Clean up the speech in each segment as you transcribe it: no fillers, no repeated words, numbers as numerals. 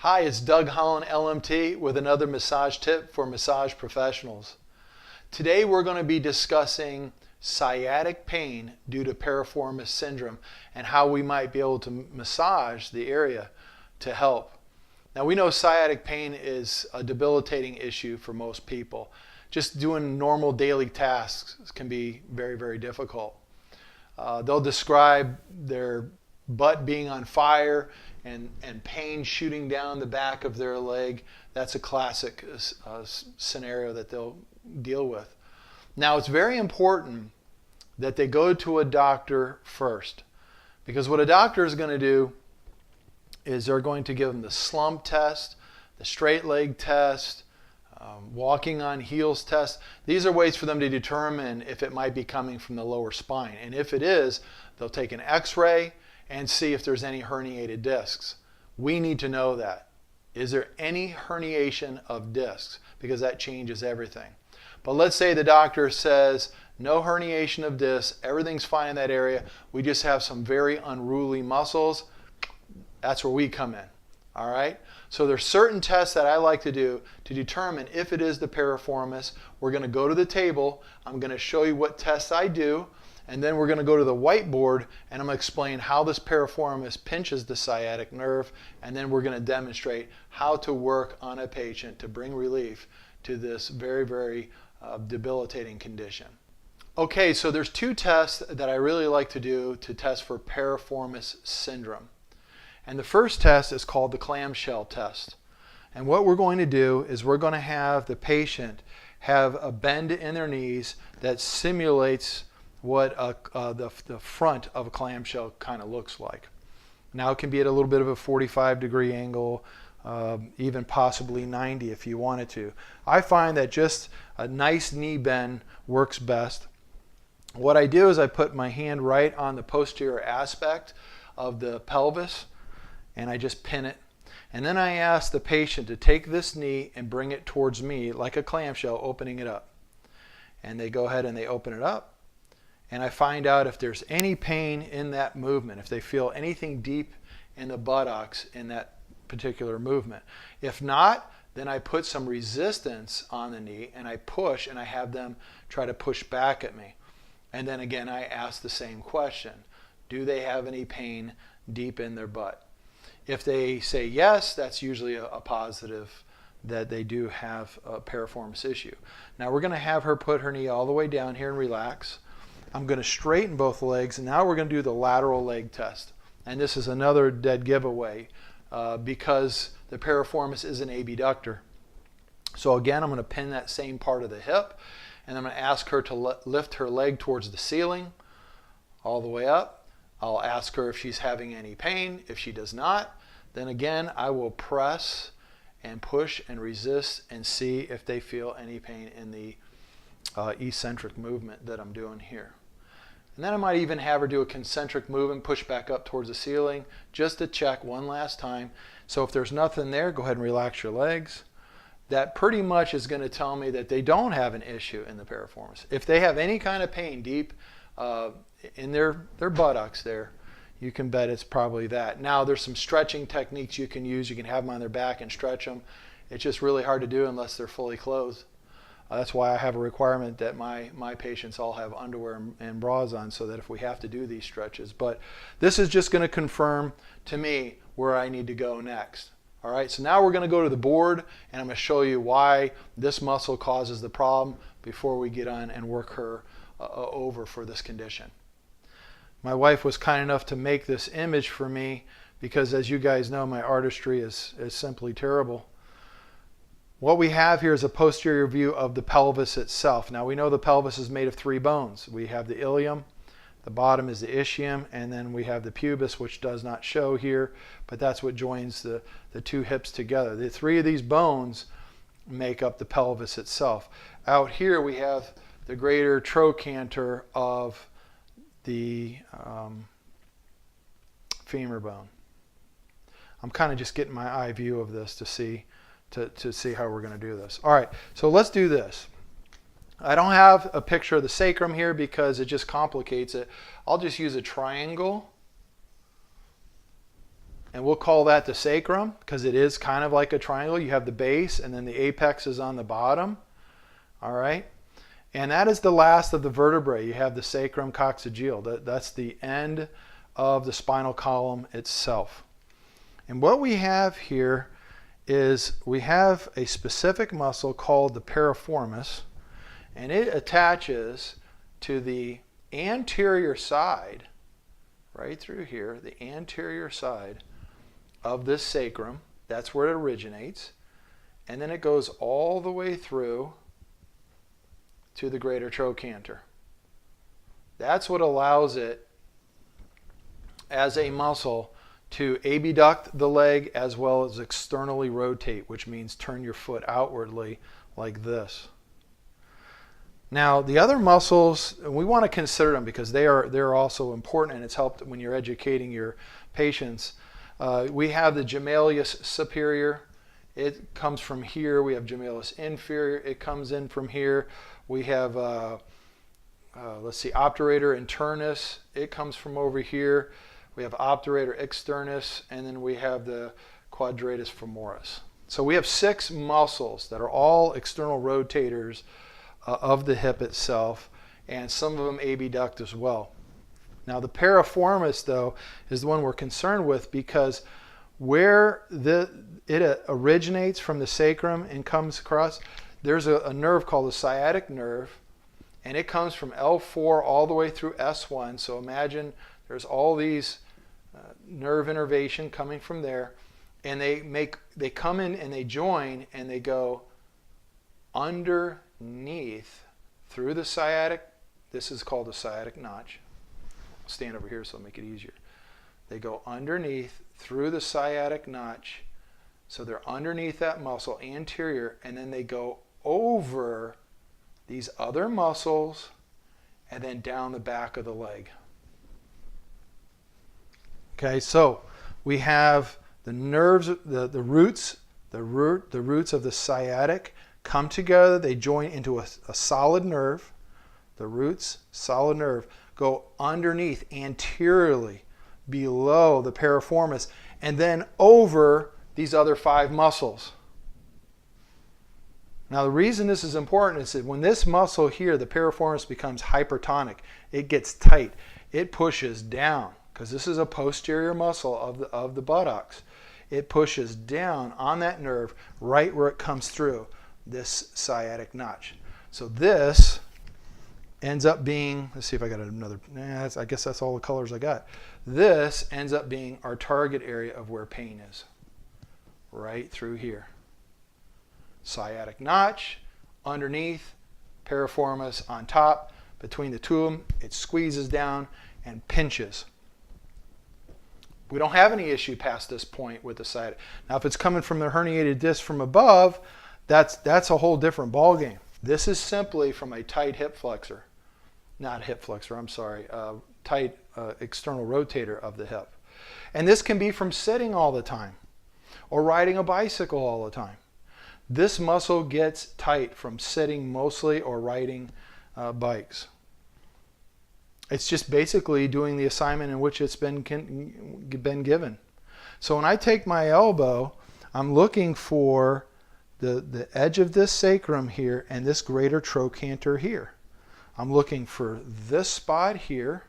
Hi, it's Doug Holland, LMT, with another massage tip for massage professionals. Today we're going to be discussing sciatic pain due to piriformis syndrome and how we might be able to massage the area to help. Now we know sciatic pain is a debilitating issue for most people. Just doing normal daily tasks can be very, very difficult. They'll describe their butt being on fire and pain shooting down the back of their leg. That's a classic scenario that they'll deal with. Now it's very important that they go to a doctor first, because what a doctor is going to do is they're going to give them the slump test, the straight leg test, walking on heels test. These are ways for them to determine if it might be coming from the lower spine. And if it is, they'll take an x-ray and see if there's any herniated discs. We need to know that. Is there any herniation of discs? Because that changes everything. But let's say the doctor says no herniation of discs, everything's fine in that area, we just have some very unruly muscles. That's where we come in. All right? So there's certain tests that I like to do to determine if it is the piriformis. We're going to go to the table. I'm going to show you what tests I do. And then we're going to go to the whiteboard and I'm going to explain how this piriformis pinches the sciatic nerve. And then we're going to demonstrate how to work on a patient to bring relief to this very, very debilitating condition. Okay, so there's two tests that I really like to do to test for piriformis syndrome. And the first test is called the clamshell test. And what we're going to do is we're going to have the patient have a bend in their knees that simulates what the front of a clamshell kind of looks like. Now it can be at a little bit of a 45-degree angle, even possibly 90 if you wanted to. I find that just a nice knee bend works best. What I do is I put my hand right on the posterior aspect of the pelvis and I just pin it. And then I ask the patient to take this knee and bring it towards me like a clamshell, opening it up. And they go ahead and they open it up. And I find out if there's any pain in that movement, if they feel anything deep in the buttocks in that particular movement. If not, then I put some resistance on the knee and I push and I have them try to push back at me. And then again, I ask the same question. Do they have any pain deep in their butt? If they say yes, that's usually a positive that they do have a piriformis issue. Now we're going to have her put her knee all the way down here and relax. I'm going to straighten both legs, and now we're going to do the lateral leg test. And this is another dead giveaway because the piriformis is an abductor. So again, I'm going to pin that same part of the hip, and I'm going to ask her to lift her leg towards the ceiling all the way up. I'll ask her if she's having any pain. If she does not, then again, I will press and push and resist and see if they feel any pain in the eccentric movement that I'm doing here. And then I might even have her do a concentric movement, push back up towards the ceiling, just to check one last time. So if there's nothing there, go ahead and relax your legs. That pretty much is going to tell me that they don't have an issue in the piriformis. If they have any kind of pain deep in their buttocks there, you can bet it's probably that. Now there's some stretching techniques you can use. You can have them on their back and stretch them. It's just really hard to do unless they're fully clothed. That's why I have a requirement that my patients all have underwear and bras on, so that if we have to do these stretches. But this is just going to confirm to me where I need to go next. All right, so now we're going to go to the board and I'm going to show you why this muscle causes the problem before we get on and work her over for this condition. My wife was kind enough to make this image for me because, as you guys know, my artistry is simply terrible. What we have here is a posterior view of the pelvis itself. Now we know the pelvis is made of three bones. We have the ilium, the bottom is the ischium, and then we have the pubis, which does not show here, but that's what joins the two hips together. The three of these bones make up the pelvis itself. Out here we have the greater trochanter of the femur bone. I'm kind of just getting my eye view of this to see how we're going to do this. All right, so let's do this. I don't have a picture of the sacrum here because it just complicates it. I'll just use a triangle and we'll call that the sacrum because it is kind of like a triangle. You have the base and then the apex is on the bottom. All right. And that is the last of the vertebrae. You have the sacrum coccygeal. That's the end of the spinal column itself. And what we have here is we have a specific muscle called the piriformis, and it attaches to the anterior side, right through here, the anterior side of this sacrum. That's where it originates. And then it goes all the way through to the greater trochanter. That's what allows it as a muscle to abduct the leg as well as externally rotate, which means turn your foot outwardly like this. Now, the other muscles, we want to consider them because they're also important, and it's helped when you're educating your patients. We have the gemellus superior. It comes from here. We have gemellus inferior. It comes in from here. We have, let's see, obturator internus. It comes from over here. We have obturator externus, and then we have the quadratus femoris. So we have 6 muscles that are all external rotators of the hip itself, and some of them abduct as well. Now the piriformis, though, is the one we're concerned with because where it originates from the sacrum and comes across, there's a nerve called the sciatic nerve, and it comes from L4 all the way through S1. So imagine there's all these nerve innervation coming from there, and they come in and they join and they go underneath through the sciatic. This is called the sciatic notch. I'll stand over here so I'll make it easier. They go underneath through the sciatic notch. So they're underneath that muscle anterior, and then they go over these other muscles and then down the back of the leg. Okay, so we have the nerves, the roots of the sciatic come together. They join into a solid nerve. The roots, solid nerve, go underneath anteriorly below the piriformis and then over these other 5 muscles. Now the reason this is important is that when this muscle here, the piriformis, becomes hypertonic, it gets tight, it pushes down, because this is a posterior muscle of the buttocks. It pushes down on that nerve right where it comes through this sciatic notch. So this ends up being, let's see if I got another, I guess that's all the colors I got. This ends up being our target area of where pain is, right through here. Sciatic notch, underneath, piriformis on top. Between the two of them, it squeezes down and pinches. We don't have any issue past this point with the sciatic. Now, if it's coming from the herniated disc from above, that's a whole different ballgame. This is simply from a tight hip flexor. Not hip flexor, I'm sorry. Tight external rotator of the hip. And this can be from sitting all the time or riding a bicycle all the time. This muscle gets tight from sitting mostly or riding bikes. It's just basically doing the assignment in which it's been given. So when I take my elbow, I'm looking for the edge of this sacrum here and this greater trochanter here. I'm looking for this spot here,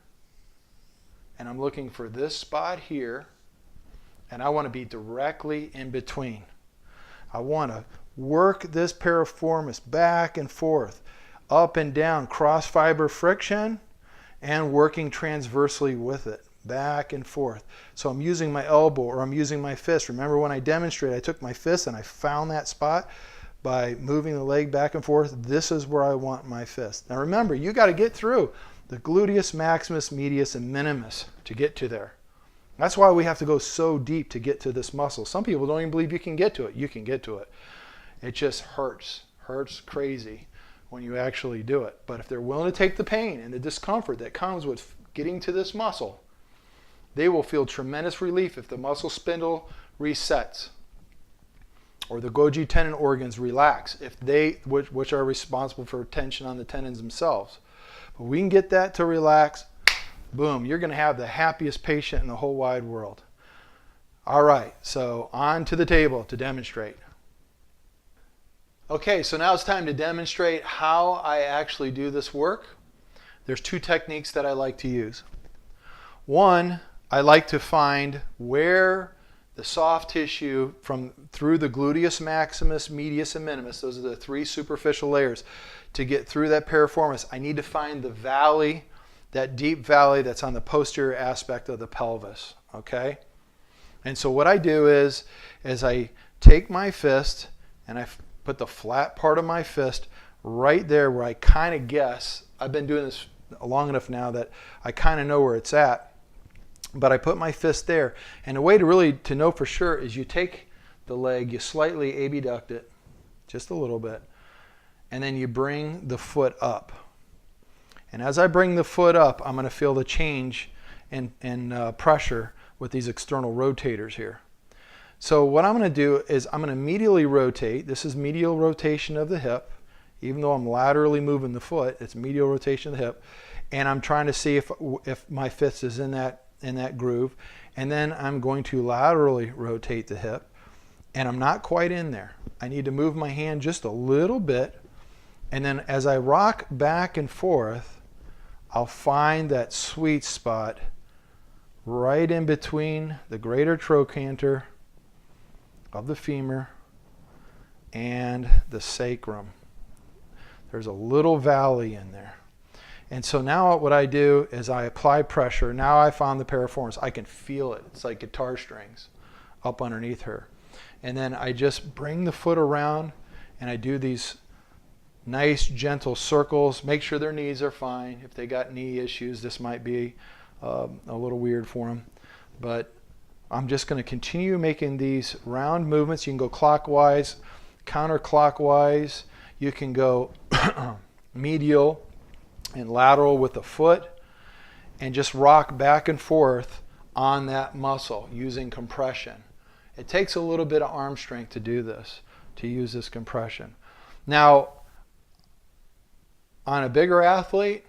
and I'm looking for this spot here, and I want to be directly in between. I want to work this piriformis back and forth, up and down, cross fiber friction, and working transversely with it, back and forth. So I'm using my elbow or I'm using my fist. Remember when I demonstrated, I took my fist and I found that spot by moving the leg back and forth. This is where I want my fist. Now remember, you got to get through the gluteus maximus, medius, and minimus to get to there. That's why we have to go so deep to get to this muscle. Some people don't even believe you can get to it. You can get to it. It just hurts crazy when you actually do it. But if they're willing to take the pain and the discomfort that comes with getting to this muscle, they will feel tremendous relief if the muscle spindle resets or the Golgi tendon organs relax, if which are responsible for tension on the tendons themselves. But we can get that to relax, boom, you're going to have the happiest patient in the whole wide world. All right, so on to the table to demonstrate. Okay, so now it's time to demonstrate how I actually do this work. There's two techniques that I like to use. One, I like to find where the soft tissue through the gluteus maximus, medius, and minimus, those are the three superficial layers. To get through that piriformis, I need to find the valley, that deep valley that's on the posterior aspect of the pelvis, okay? And so what I do is I take my fist and I put the flat part of my fist right there where I kind of guess. I've been doing this long enough now that I kind of know where it's at. But I put my fist there. And the way to know for sure is you take the leg, you slightly abduct it, just a little bit, and then you bring the foot up. And as I bring the foot up, I'm going to feel the change in pressure with these external rotators here. So what I'm going to do is I'm going to medially rotate. This is medial rotation of the hip. Even though I'm laterally moving the foot, it's medial rotation of the hip. And I'm trying to see if my fist is in that groove. And then I'm going to laterally rotate the hip. And I'm not quite in there. I need to move my hand just a little bit. And then as I rock back and forth, I'll find that sweet spot right in between the greater trochanter of the femur and the sacrum. There's a little valley in there. And so now what I do is I apply pressure. Now I found the piriformis. I can feel it. It's like guitar strings up underneath her. And then I just bring the foot around and I do these nice gentle circles. Make sure their knees are fine. If they got knee issues, this might be a little weird for them. But I'm just going to continue making these round movements. You can go clockwise, counterclockwise. You can go medial and lateral with the foot and just rock back and forth on that muscle using compression. It takes a little bit of arm strength to do this, to use this compression. Now, on a bigger athlete,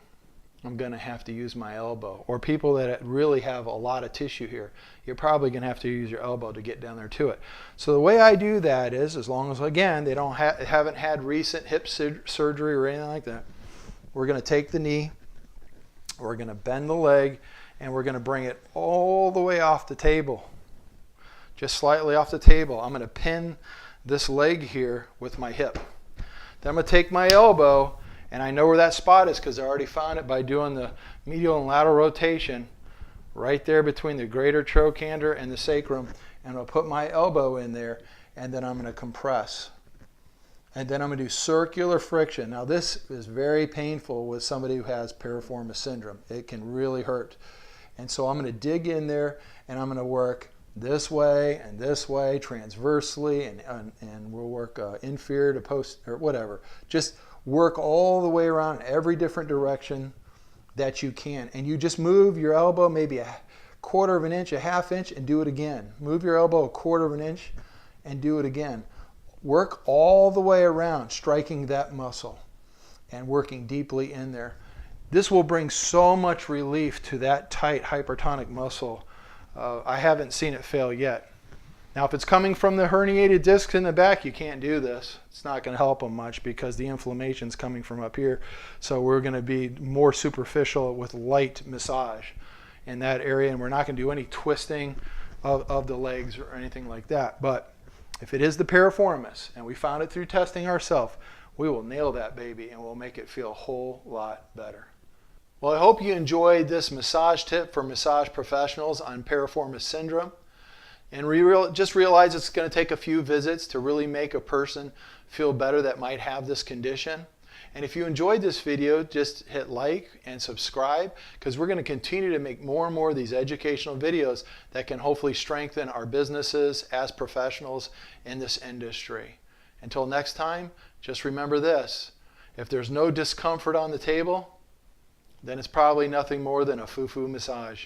I'm going to have to use my elbow. Or people that really have a lot of tissue here, you're probably going to have to use your elbow to get down there to it. So the way I do that is, as long as, again, they haven't had recent hip surgery or anything like that, we're going to take the knee, we're going to bend the leg, and we're going to bring it all the way off the table. Just slightly off the table. I'm going to pin this leg here with my hip. Then I'm going to take my elbow, and I know where that spot is because I already found it by doing the medial and lateral rotation right there between the greater trochanter and the sacrum. And I'll put my elbow in there, and then I'm going to compress. And then I'm going to do circular friction. Now this is very painful with somebody who has piriformis syndrome. It can really hurt. And so I'm going to dig in there, and I'm going to work this way and this way transversely, and we'll work inferior to post or whatever. Just work all the way around every different direction that you can. And you just move your elbow maybe a quarter of an inch, a half inch, and do it again. Move your elbow a quarter of an inch and do it again. Work all the way around, striking that muscle and working deeply in there. This will bring so much relief to that tight hypertonic muscle. I haven't seen it fail yet. Now, if it's coming from the herniated discs in the back, you can't do this. It's not going to help them much because the inflammation's coming from up here. So we're going to be more superficial with light massage in that area, and we're not going to do any twisting of the legs or anything like that. But if it is the piriformis, and we found it through testing ourselves, we will nail that baby and we'll make it feel a whole lot better. Well, I hope you enjoyed this massage tip for massage professionals on piriformis syndrome. And just realize it's going to take a few visits to really make a person feel better that might have this condition. And if you enjoyed this video, just hit like and subscribe, because we're going to continue to make more and more of these educational videos that can hopefully strengthen our businesses as professionals in this industry. Until next time, just remember this: if there's no discomfort on the table, then it's probably nothing more than a foo-foo massage.